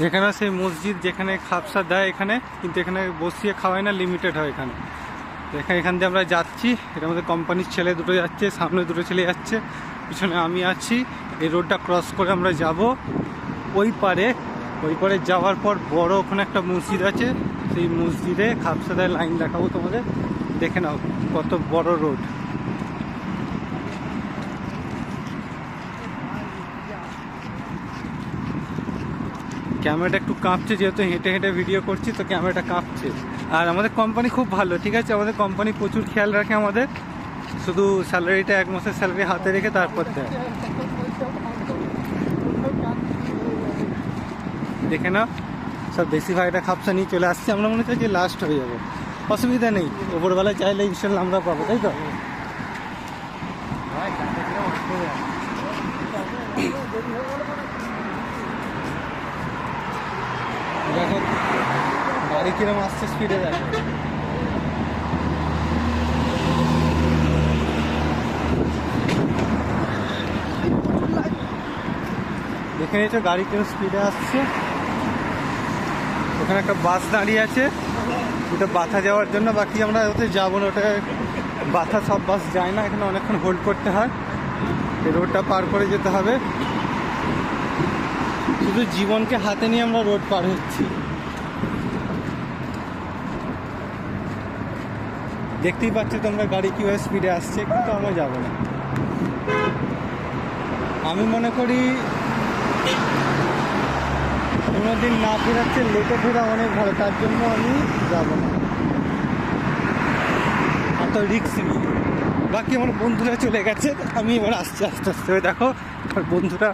যেখানে সেই মসজিদ যেখানে খাপসা দেয় এখানে, কিন্তু এখানে বসিয়ে খাওয়ায় না, লিমিটেড হয় এখানে। এখান দিয়ে আমরা যাচ্ছি, এটা আমাদের কোম্পানির ছেলে দুটো যাচ্ছে, সামনে দুটো ছেলে যাচ্ছে, পিছনে আমি আছি। এই রোডটা ক্রস করে আমরা যাব ওই পারে। ওই পারে যাওয়ার পর বড় ওখানে একটা মসজিদ আছে, সেই মসজিদে খাপসা দেয় লাইন দেখাবো তোমাদের, দেখে নাও কত বড় রোড। ক্যামেরাটা একটু কাঁপছে, যেহেতু হেঁটে হেঁটে ভিডিও করছি তো ক্যামেরাটা কাঁপছে। আর আমাদের কোম্পানি খুব ভালো, ঠিক আছে, আমাদের কোম্পানি প্রচুর খেয়াল রাখে আমাদের, শুধু স্যালারিটা 1 মাসের স্যালারি হাতে রেখে তারপর দেয়। দেখে না সব বেশিরভাগটা খাপসা নিয়ে চলে আসছে, আমরা মনে হচ্ছে যে লাস্ট হয়ে যাবো। অসুবিধা নেই, ওপরবেলায় চাইলে ইনশাল্লাহ আমরা পাবো, তাই তো। দেখো গাড়ি কিরম আসছে স্পিডে, দেখো। দেখে নিয়েছো গাড়ি কিরম স্পিডে আসছে। ওখানে একটা বাস দাঁড়িয়ে আছে, ওটা বাথা যাওয়ার জন্য, বাকি আমরা ওতে যাবো না, ওটা বাথা সব বাস যায় না, এখানে অনেকক্ষণ হোল্ড করতে হয়, এই রোডটা পার করে যেতে হবে। শুধু জীবনকে হাতে নিয়ে আমরা রোড পার হচ্ছি। দেখতেই পাচ্ছ তোমরা গাড়ি কীভাবে স্পিডে আসছে, কিন্তু আমরা যাবো না। আমি মনে করি কোনোদিন না ফেরাচ্ছে, লেটে ফেরা অনেক ভালো, তার জন্য আমি যাবো না, এত রিস্ক নিই। বাকি আমার বন্ধুরা চলে গেছে, আমি এবার আসছি আস্তে আস্তে। দেখো আর বন্ধুরা,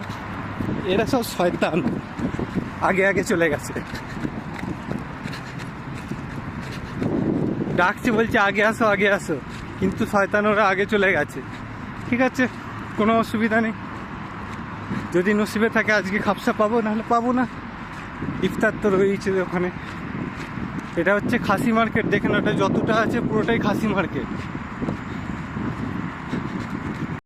এরা সব শয়তান, আগে আগে চলে গেছে, ডাকছে, বলছে আগে আসো আগে আসো, কিন্তু শয়তান ওরা আগে চলে গেছে। ঠিক আছে, কোনো অসুবিধা নেই, যদি নসিবে থাকে আজকে খাপসা পাবো, নাহলে পাবো না। ইফতার তো রয়েছে ওখানে। এটা হচ্ছে খাসি মার্কেট, দেখেন ওটা যতটা আছে পুরোটাই খাসি মার্কেট।